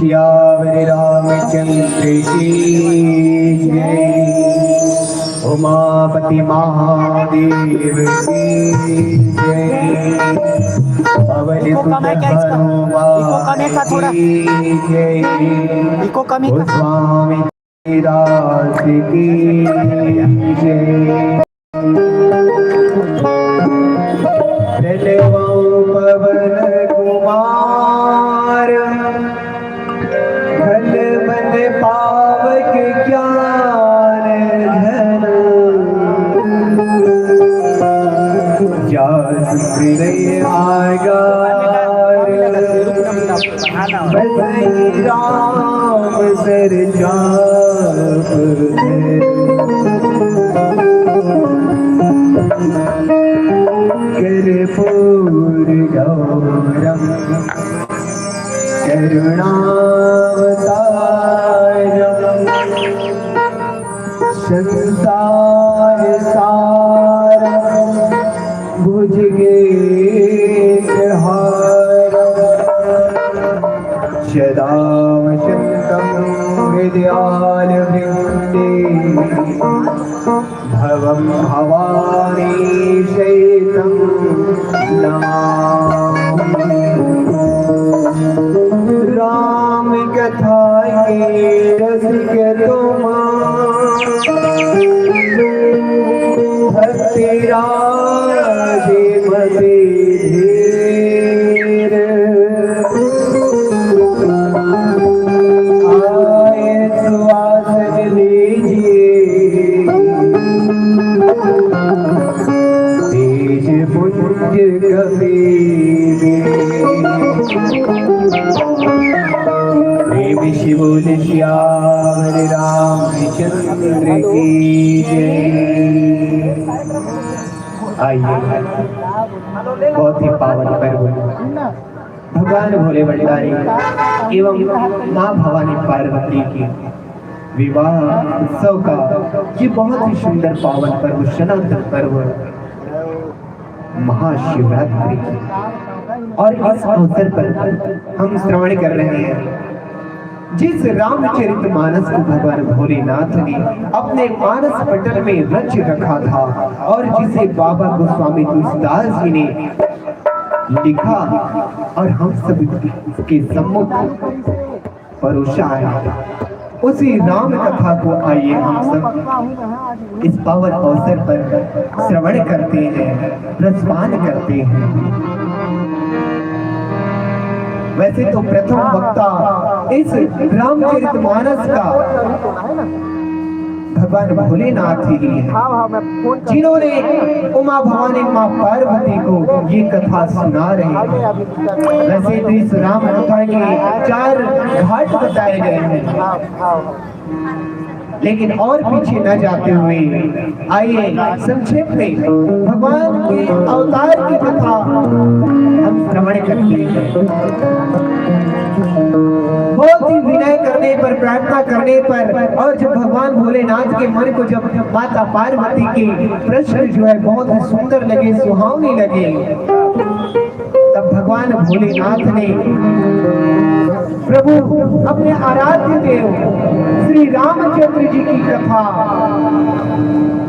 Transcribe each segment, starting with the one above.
सियावर रामचंद्र की जय। उमापति महादेव की जय। पवन सुत हनुमान की जय। गोस्वामी दास की जय। पवन कुमार खल मन पावक ज्ञान धन। जास हृदय आगार बसई राम सर चाप कर्पूर गौरम करुणावतारम संसार सारम भुजगेन्द्रहारम सदा वसन्तं हृदयालवृन्दे भवं भवानी शैतं नमामि। राम कथा के रसिक तुम भक्ति राधे मते धीर। आए सुवासन लीजिए तेज पुंज कबीर। प्रेम शिवोल श्यावर रामचंद्र की जय। आइए बहुत ही पावन पर्व भगवान भोले भंडारी एवं माँ भवानी पार्वती की विवाह उत्सव का ये बहुत ही सुंदर पावन पर्व सनातन पर्व महाशिवरात्रि और इस अवसर पर हम श्रवण कर रहे हैं जिस रामचरितमानस को भगवान भोलेनाथ ने अपने मानस पटल में रच रखा था और जिसे बाबा गोस्वामी तुलसीदास जी ने लिखा और हम सब के सम्मुख परोसा है, उसी राम कथा को आइए हम सब इस पावन अवसर पर श्रवण करते हैं, रसपान करते हैं। वैसे तो प्रथम वक्ता इस रामचरितमानस का भगवान भोलेनाथ ही हैं, जिन्होंने उमा भवानी माँ पार्वती को ये कथा सुना रहे हैं। वैसे तो इस राम कथा के 4 घाट बताए गए हैं, लेकिन और पीछे न जाते हुए आइए संक्षेप में भगवान के अवतार की कथा हम श्रवण करते हैं। बहुत ही विनय करने पर, प्रार्थना करने पर और जब भगवान भोलेनाथ के मन को जब माता पार्वती के प्रश्न जो है बहुत ही सुंदर लगे, सुहावने लगे, तब भगवान भोलेनाथ ने प्रभु अपने आराध्य देव श्री रामचंद्र जी की कथा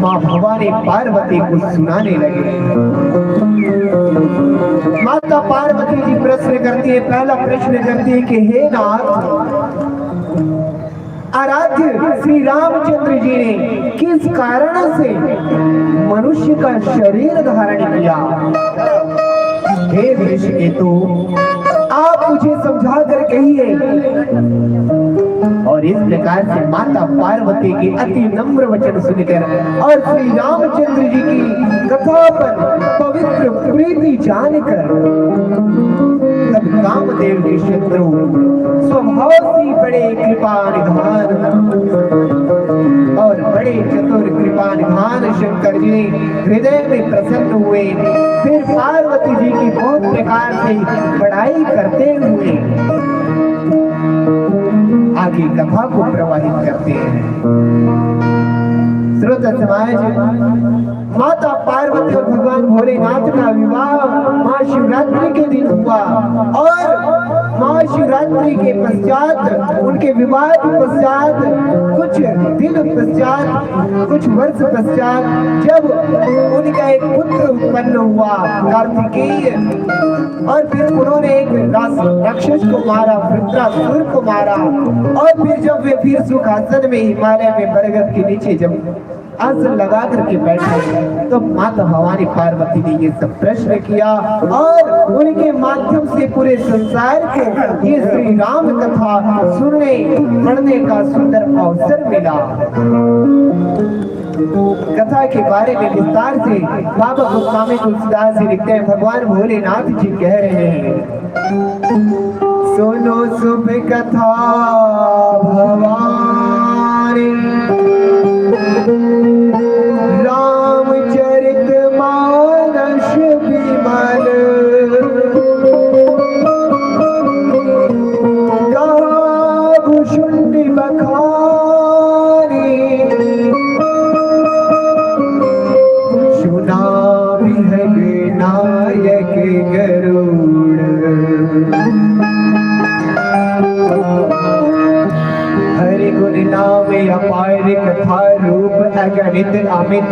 माँ भवानी पार्वती को सुनाने लगे। माता पार्वती जी प्रश्न करती है, पहला प्रश्न करती है कि हे नाथ, आराध्य श्री रामचंद्र जी ने किस कारण से मनुष्य का शरीर धारण किया? हे ऋषिकेतु, आप मुझे समझा कर कहिए। और इस प्रकार से माता पार्वती के अति नम्र वचन सुनकर और श्री रामचंद्र जी की कथा पर पवित्र प्रीति जानकर तब कामदेव के शत्रु स्वभाव से बड़े कृपा निधान और बड़े चतुर कृपा निधान शंकर जी हृदय में प्रसन्न हुए। फिर पार्वती जी की बहुत प्रकार से बड़ाई करते हुए आगे कथा को प्रवाहित करते हैं। श्रोता समाज, माता पार्वती और भगवान भोलेनाथ का विवाह महाशिवरात्रि के दिन हुआ और महाशिवरात्रि के पश्चात, उनके विवाह के पश्चात, कुछ दिन पश्चात, कुछ वर्ष पश्चात, जब उनका एक पुत्र उत्पन्न हुआ कार्तिकेय, और फिर उन्होंने एक राक्षस को मारा, वृत्रासुर को मारा, और फिर जब वे फिर सुखासन में हिमालय में बरगद के नीचे जब आसन लगा करके बैठे, तो माता भवानी पार्वती ने ये सब प्रश्न किया, और उनके माध्यम से पूरे संसार को ये श्री राम कथा सुनने पढ़ने का सुंदर अवसर मिला। कथा के बारे में विस्तार से बाबा गोस्वामी तुलसीदास जी लिखते हैं, भगवान भोलेनाथ जी कह रहे हैं, सुनो शुभ कथा भवानी, रामचरित मानस विमल, गावु शुंडी बखानी, सुनावि है नायक गरुड़, हरि गुण नाम अपार कथा रूप अगणित अमित,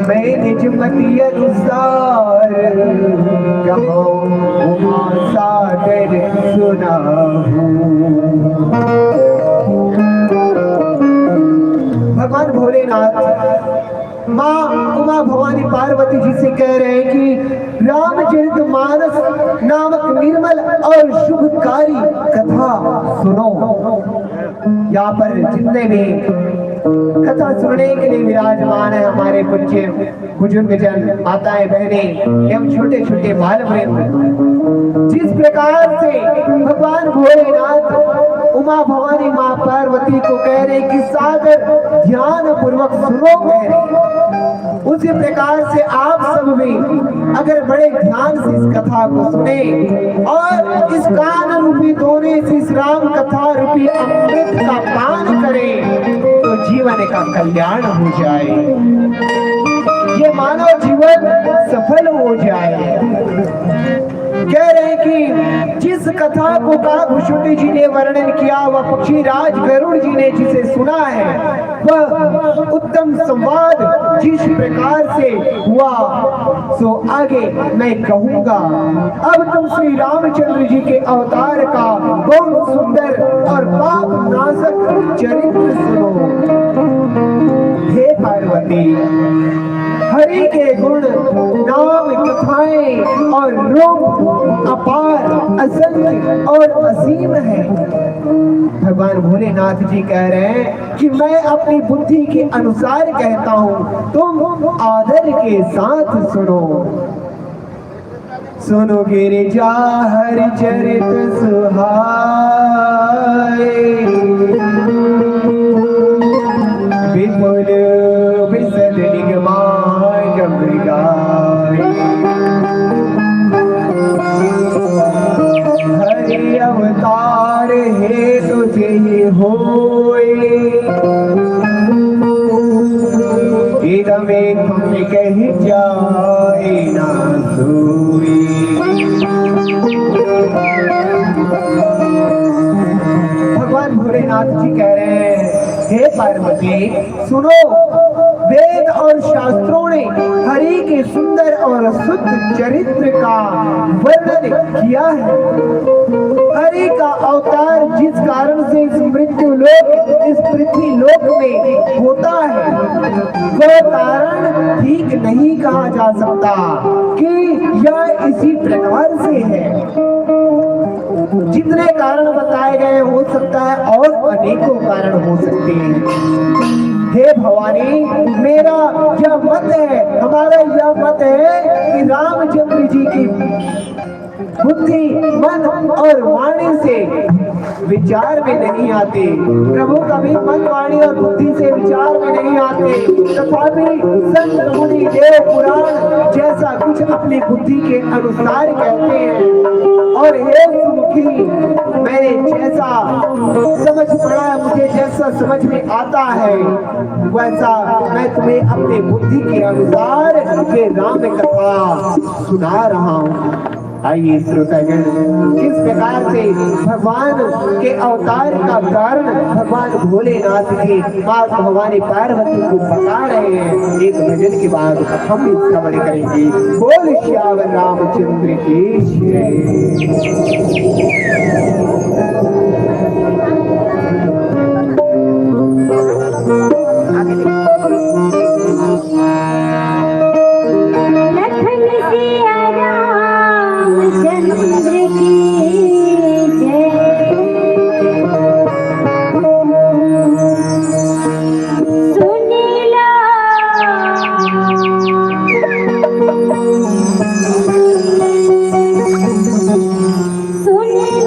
मैं निज मति अनुसार कहूँ उमा सागर सुनाहूं। भगवान भोलेनाथ माँ उमा भवानी पार्वती जी से कह रहे हैं कि रामचरितमानस नामक निर्मल और शुभकारी कथा सुनो। यहाँ पर जितने भी कथा सुनने के लिए विराजमान है हमारे पूज्य बुजुर्ग जन, माताएं, बहनें एवं छोटे छोटे बाल वृंद, जिस प्रकार से भगवान भोलेनाथ उमा भवानी माँ पार्वती को कह रहे कि सागर ध्यान पूर्वक सुनो कह रहे, उसी प्रकार से आप सब भी अगर बड़े ध्यान से इस कथा को सुने और इस कान रूपी दोने से इस राम कथा रूपी अमृत का पान करें तो जीवन का कल्याण हो जाए, ये मानव जीवन सफल हो जाए। कह रहे हैं कि जिस कथा को काकभूषुंडी जी ने वर्णन किया, वह पक्षीराज गरुड़ जी ने जिसे सुना है, वह उत्तम संवाद जिस प्रकार से हुआ सो आगे मैं कहूंगा। अब तुम श्री रामचंद्र जी के अवतार का बहुत सुंदर और पाप नाशक चरित्र सुनो। हे पार्वती, हरि के गुण नाम कथाएं और रूप अपार असंख्य और असीम है। भगवान भोलेनाथ जी कह रहे हैं कि मैं अपनी बुद्धि के अनुसार कहता हूँ, तुम आदर के साथ सुनो। सुनो गिरिजा हरि चरित सुहाए, विपुल विशद निगमाय गंगाए, हरि अवतार है तुझे होए, इदमे तुम कह जाए ना सोए। भगवान भोलेनाथ जी कह रहे हैं, हे पार्वती सुनो, वेद और शास्त्रों ने हरि के सुंदर और शुद्ध चरित्र का वर्णन किया है। हरि का अवतार जिस कारण से इस मृत्यु लोक, इस पृथ्वी लोक में होता है, वह कारण ठीक नहीं कहा जा सकता कि यह इसी प्रकार से है। जितने कारण बताए गए हो सकता है और अनेकों कारण हो सकते हैं। हे भवानी, मेरा यह मत है, हमारा यह मत है कि रामचंद्र जी की बुद्धि, मन और वाणी से विचार में नहीं आते। प्रभु कभी मन, वाणी और बुद्धि से विचार में नहीं आते, तथापि संत मुनि देव पुराण जैसा कुछ अपनी बुद्धि के अनुसार कहते हैं। और हे सुमुखी, मैंने जैसा समझ पड़ा, मुझे जैसा समझ में आता है वैसा मैं तुम्हें अपने बुद्धि के अनुसार ये राम कथा सुना रहा हूँ। आइए श्रोतागण, किस प्रकार से भगवान के अवतार का कारण भगवान भोलेनाथ की माँ भवानी पार्वती को बता रहे हैं। एक भजन के बाद हम भी श्रवण करेंगे। बोल श्याम रामचंद्र की सुन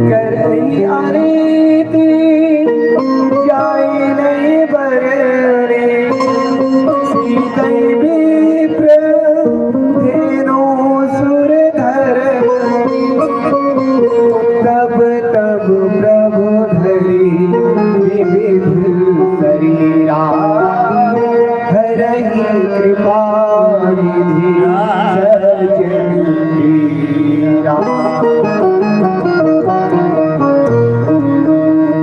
करई अनीति जाई नहीं बरने सीतई विप्र धेनु सुर धर तब तब प्रभु धरी विविध शरीरा हरहि कृपा निधि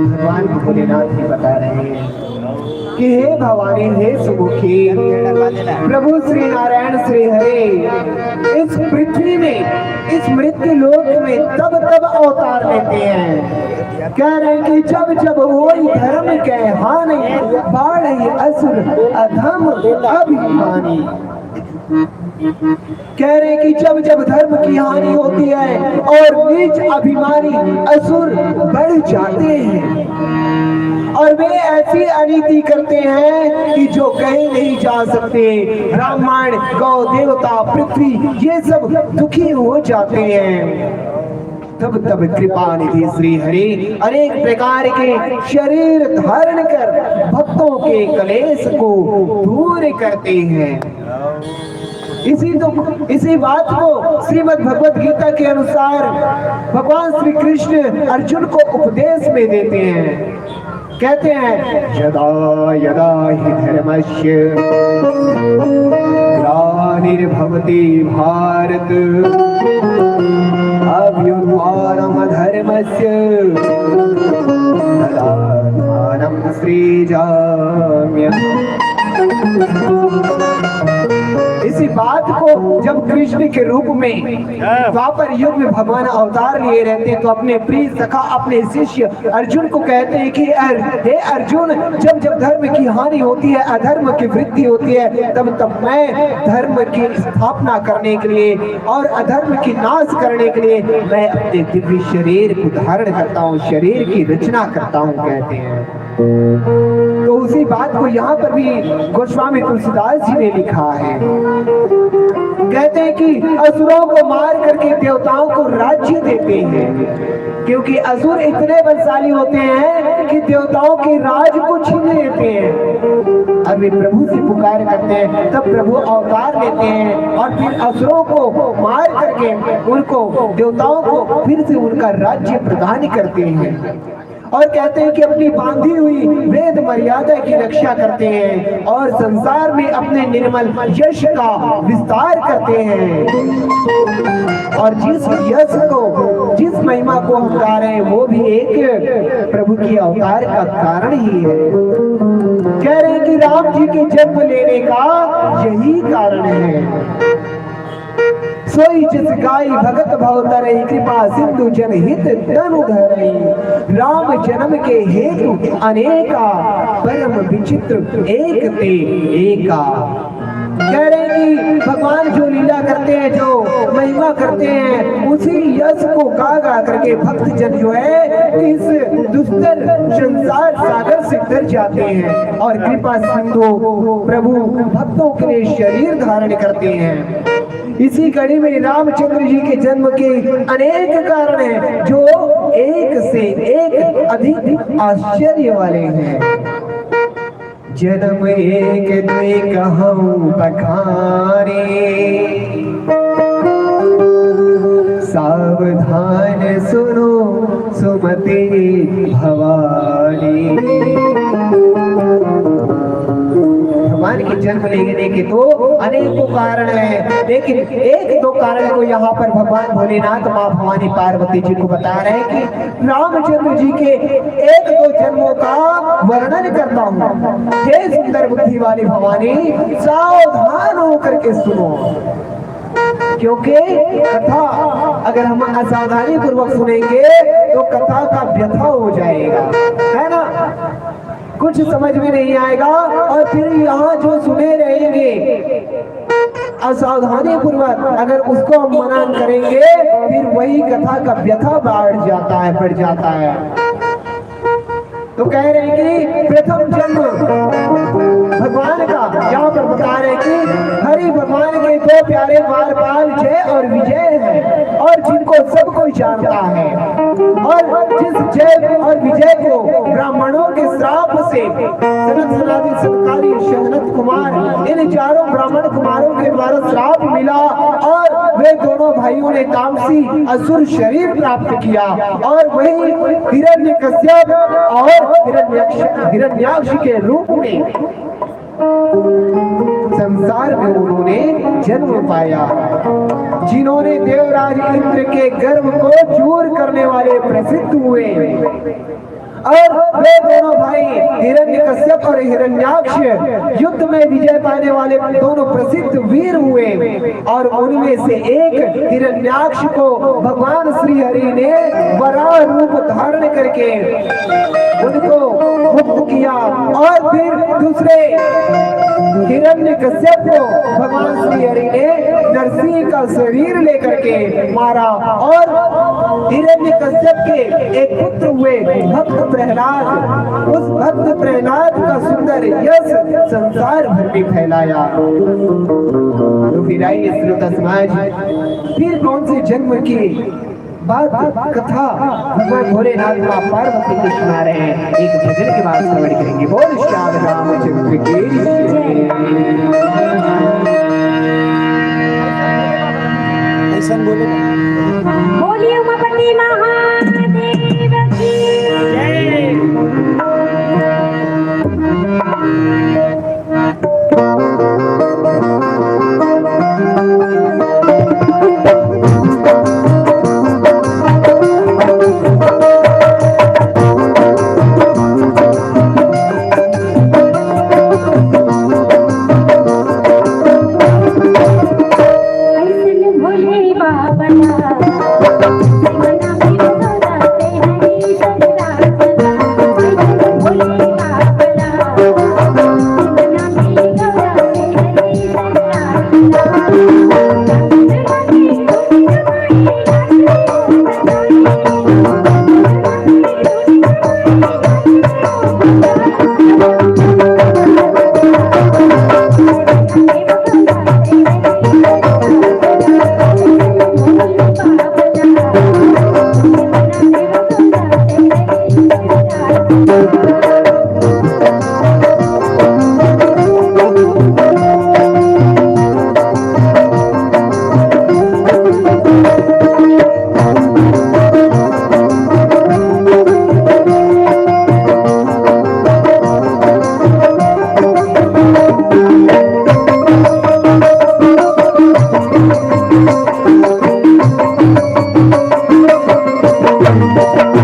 भगवान भोलेनाथ जी बता रहे हैं कि हे भवानी, हे सुमुखी, प्रभु श्री नारायण श्री हरे इस पृथ्वी में, इस मृत्यु लोक में तब तब अवतार लेते हैं। कह रहे हैं कि जब जब वही धर्म के हानि बाढ़ असुर अधम अभिमानी। कह रहे हैं कि जब जब धर्म की हानि होती है और नीच अभिमानी असुर बढ़ जाते हैं और वे ऐसी अनीति करते हैं कि जो कहीं नहीं जा सकते। ब्राह्मण, गौ, देवता, पृथ्वी ये सब दुखी हो जाते हैं। तब तब कृपा निधि श्री हरि अनेक प्रकार के शरीर धारण कर भक्तों के कलेश को दूर करते हैं। इसी बात को श्रीमद् भगवत गीता के अनुसार भगवान श्री कृष्ण अर्जुन को उपदेश में देते हैं। कहते हैं यदा यदा हि धर्मस्य ग्लानिर्भवति भारत अभ्युत्थानम् धर्मस्य तदात्मानं सृजाम्यहम्। इसी बात को जब कृष्ण के रूप में द्वापर युग में भगवान अवतार लिए रहते हैं तो अपने प्रिय सखा, अपने शिष्य अर्जुन को कहते हैं कि हे अर्जुन, जब जब धर्म की हानि होती है, अधर्म की वृद्धि होती है, तब तब मैं धर्म की स्थापना करने के लिए और अधर्म की नाश करने के लिए मैं अपने दिव्य शरीर को धारण करता हूँ, शरीर की रचना करता हूँ, कहते हैं। तो उसी बात को यहाँ पर भी गोस्वामी तुलसीदास जी ने लिखा है। कहते हैं कि असुरों को मार करके देवताओं को राज्य देते हैं, क्योंकि असुर इतने बलशाली होते हैं कि देवताओं के राज को छीन लेते हैं। अब वे प्रभु से पुकार करते हैं, तब प्रभु अवतार लेते हैं और फिर असुरों को मार करके उनको, देवताओं को फिर से उनका राज्य प्रदान करते हैं और कहते हैं कि अपनी बांधी हुई वेद मर्यादा की रक्षा करते हैं और संसार में अपने निर्मल यश का विस्तार करते हैं। और जिस यश को, जिस महिमा को हम गा रहे हैं वो भी एक प्रभु की अवतार का कारण ही है। कह रहे हैं कि राम जी के जन्म लेने का यही कारण है। सोई जिस गाई भगत भव तरई कृपा सिंधु जनहित तनु धरई। राम जन्म के हेतु अनेका परम विचित्र एक ते एका। कह रहे हैं कि भगवान जो लीला करते हैं, जो महिमा करते हैं, उसी यश को गा गा करके भक्त जन जो है इस दुस्तर संसार सागर से तर जाते हैं और कृपा सिंधु प्रभु भक्तों के लिए शरीर धारण करते हैं। इसी कड़ी में रामचंद्र जी के जन्म के अनेक कारण हैं जो एक से एक अधिक आश्चर्य वाले हैं। जन्म एक दुई कहूं बखाने, सावधान सुनो सुमति भवानी। भगवान के जन्म लेने के तो अनेकों कारण हैं, लेकिन एक दो कारण को यहाँ पर भगवान भोलेनाथ माँ भवानी पार्वती जी को बता रहे हैं कि रामचंद्र जी के एक दो जन्मों का वर्णन करता हूँ। हे सुंदर बुद्धि वाली भवानी, सावधान होकर के सुनो, क्योंकि कथा अगर हम असावधानी पूर्वक सुनेंगे तो कथा का व्यथा हो जाएगा, है ना, कुछ समझ में नहीं आएगा और फिर यहाँ जो सुने रहेंगे असावधानी पूर्वक अगर उसको हम मनन करेंगे फिर वही कथा का व्यथा बढ़ जाता है। तो कह रहे हैं कि प्रथम जन्म भगवान का यहाँ पर बता रहे कि हरि भगवान के दो प्यारे द्वारपाल जय और विजय हैं और जिनको सब कोई जानता है। और जिस जय और विजय को ब्राह्मणों के श्राप से सनत सनादि सनकादि शहनत कुमार इन चारों ब्राह्मण कुमारों के द्वारा श्राप मिला और वे दोनों भाइयों ने तामसी असुर शरीर प्राप्त किया और वही हिरण्यकश्यप और हिरण्याक्ष के रूप में संसार में उन्होंने जन्म पाया, जिन्होंने देवराज इंद्र के गर्भ को चूर करने वाले प्रसिद्ध हुए। और वे दोनों भाई हिरण्यकश्यप और हिरण्याक्ष युद्ध में विजय पाने वाले दोनों प्रसिद्ध वीर हुए और उनमें से एक हिरण्याक्ष को भगवान श्री हरि ने वराह रूप धारण करके उनको मुक्त किया और फिर दूसरे हिरण्यकश्यप को भगवान श्री हरि ने नरसिंह का शरीर लेकर के मारा और हिरण्यकश्यप के एक पुत्र हुए भक्त प्रहलाद। उस भक्त प्रहलाद का सुंदर यश संसार भर में फैलाया। तो फिर आइए श्रोता समाज, फिर कौन से जन्म की बात कथा भगवान भोलेनाथ मां पार्वती को सुना रहे हैं। एक भजन के बाद श्रवण करेंगे। बोल श्याम रामचंद्र की ऐसा बोले बोलिए उमापति महादेव की जय।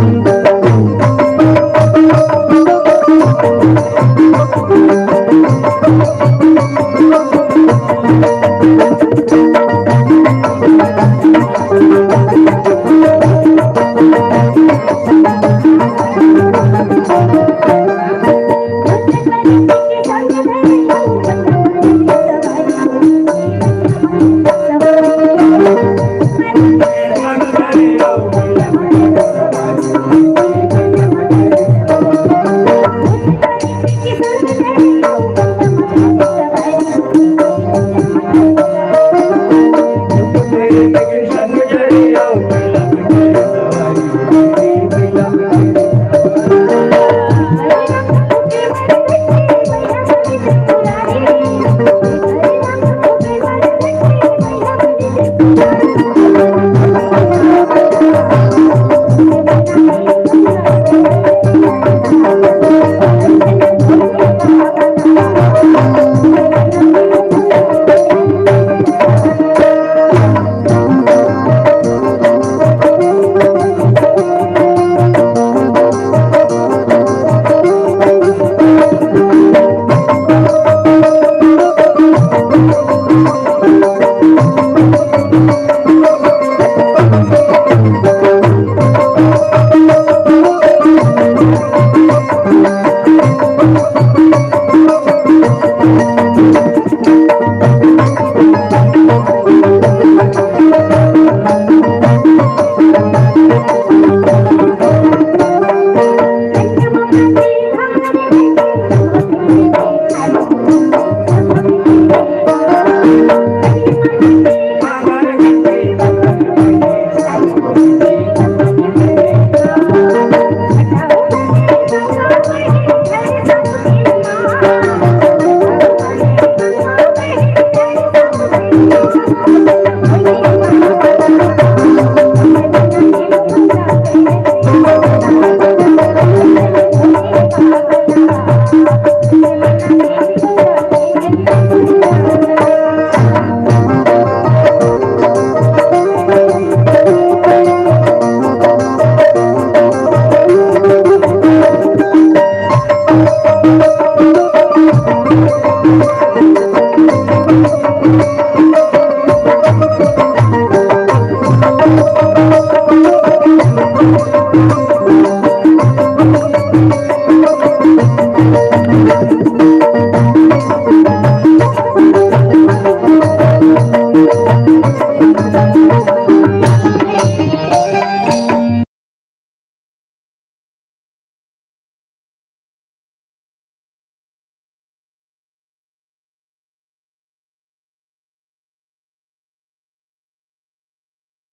Thank you.